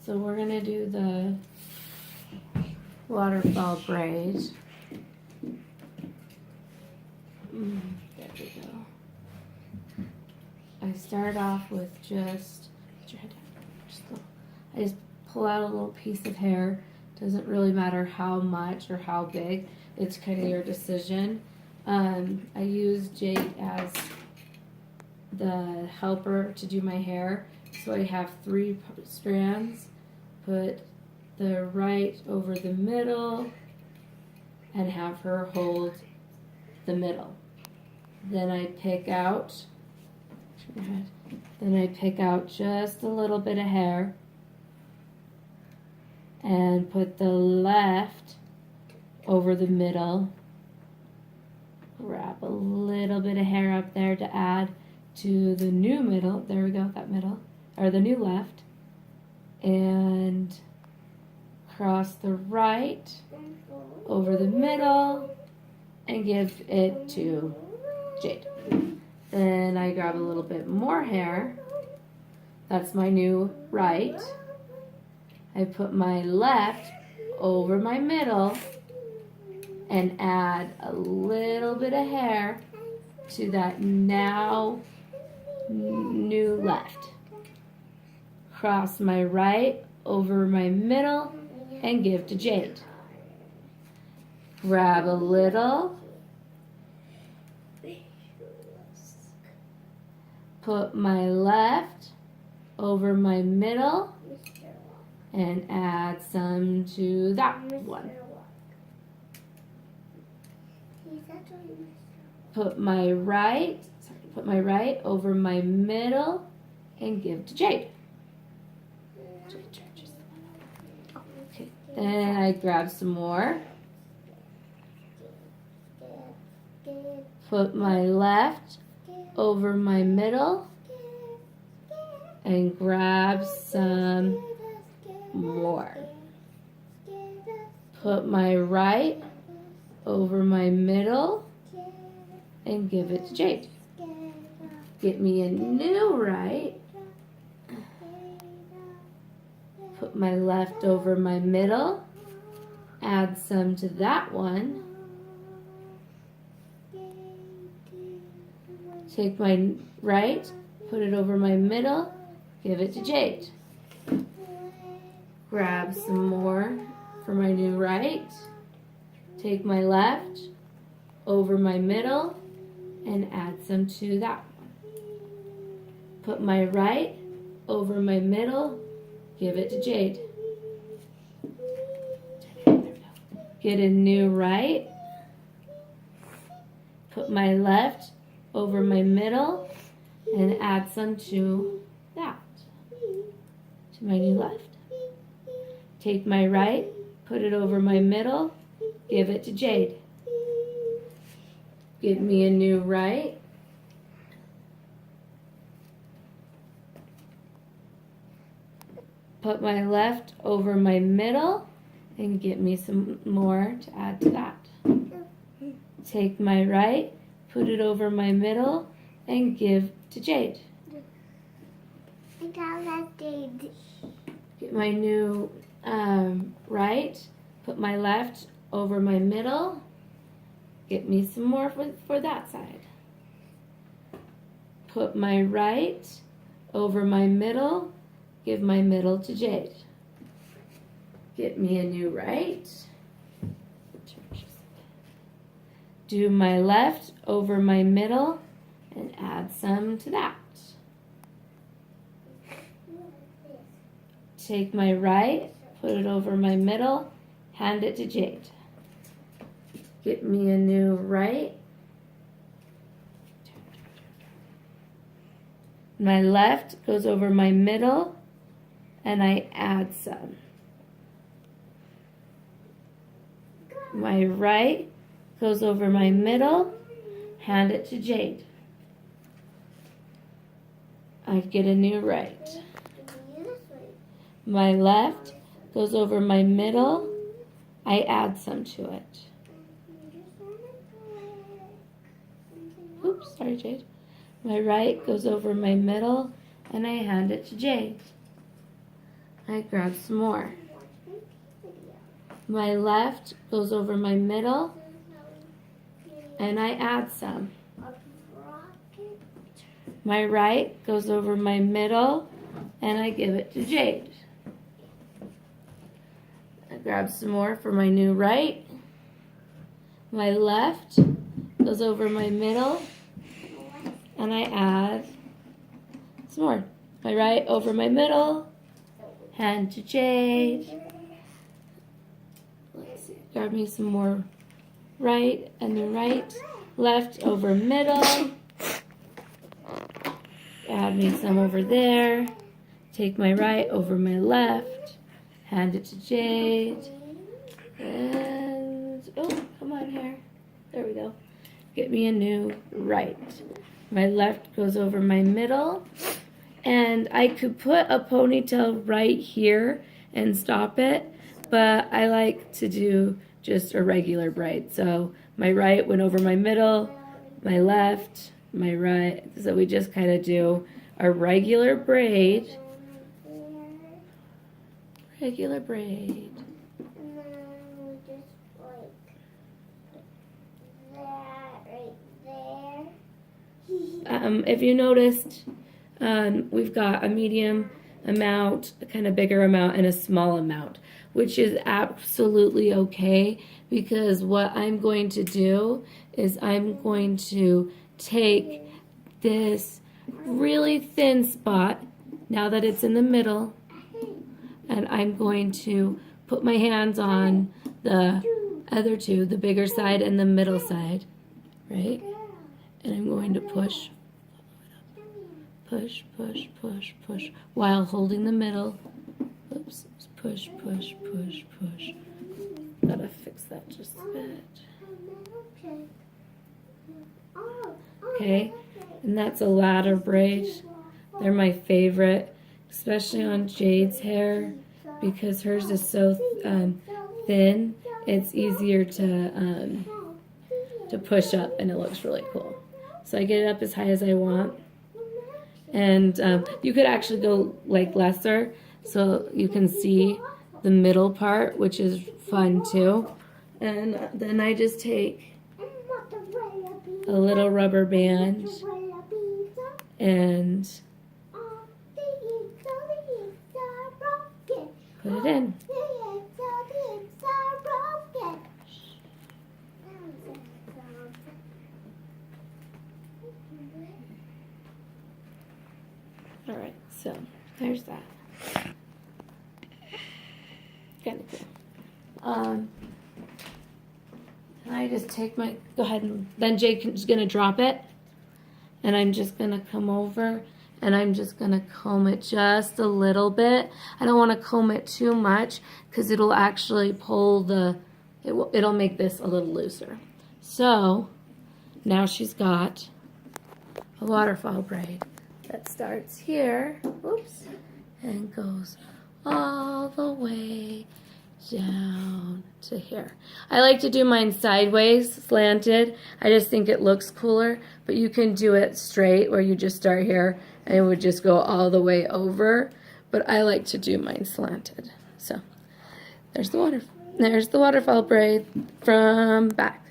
So we're gonna do the waterfall braid. There we go. I start off with just, put your head down, I just pull out a little piece of hair. Doesn't really matter how much or how big. It's kind of your decision. I use Jade as the helper to do my hair. So I have 3 strands. Put the right over the middle and have her hold the middle. Then I pick out just a little bit of hair and put the left over the middle. Grab a little bit of hair up there to add to the new middle. There we go, that middle, or the new left. And cross the right over the middle and give it to Jade. Then I grab a little bit more hair. That's my new right. I put my left over my middle and add a little bit of hair to that now new left. Cross my right over my middle and give to Jade. Grab a little, put my left over my middle and add some to that one. Put my right over my middle and give to Jade. Okay, then I grab some more. Put my left over my middle and grab some more. Put my right over my middle and give it to Jade. Get me a new right. Put my left over my middle. Add some to that one. Take my right, put it over my middle, give it to Jade. Grab some more for my new right. Take my left over my middle and add some to that one. Put my right over my middle, give it to Jade. Get a new right. Put my left over my middle and add some to that, to my new left. Take my right, put it over my middle, give it to Jade. Give me a new right. Put my left over my middle and get me some more to add to that. Take my right, put it over my middle and give to Jade. Get my new right, put my left over my middle, get me some more for that side. Put my right over my middle, give my middle to Jade. Get me a new right. Do my left over my middle and add some to that. Take my right, put it over my middle, hand it to Jade. Get me a new right. My left goes over my middle and I add some. My right goes over my middle, hand it to Jade. I get a new right. My left goes over my middle, I add some to it. Oops, sorry Jade. My right goes over my middle and I hand it to Jade. I grab some more. My left goes over my middle, and I add some. My right goes over my middle, and I give it to Jade. I grab some more for my new right. My left goes over my middle, and I add some more. My right over my middle, hand to Jade. Let's see, grab me some more right and the right. Left over middle. Add me some over there. Take my right over my left. Hand it to Jade. And, oh, come on here. There we go. Get me a new right. My left goes over my middle. And I could put a ponytail right here and stop it, but I like to do just a regular braid. So my right went over my middle, my left, my right. So we just kind of do a regular braid. Regular braid. And then we just like that right there. If you noticed, we've got a medium amount, a kind of bigger amount, and a small amount, which is absolutely okay, because what I'm going to do is I'm going to take this really thin spot, now that it's in the middle, and I'm going to put my hands on the other two, the bigger side and the middle side, right? And I'm going to push, push, push, push, push, while holding the middle. Oops, push, push, push, push. Gotta fix that just a bit. Okay, and that's a ladder braid. They're my favorite, especially on Jade's hair, because hers is so thin. It's easier to push up, and it looks really cool. So I get it up as high as I want. And you could actually go like lesser, so you can see the middle part, which is fun too. And then I just take a little rubber band and put it in. All right, so there's that. Kind of cool. And I just take my, go ahead, and then Jake is going to drop it. And I'm just going to come over and I'm just going to comb it just a little bit. I don't want to comb it too much because it'll actually pull the, it'll make this a little looser. So now she's got a waterfall braid that starts here, whoops, and goes all the way down to here. I like to do mine sideways, slanted. I just think it looks cooler, but you can do it straight where you just start here and it would just go all the way over, but I like to do mine slanted. So there's the waterfall braid from back.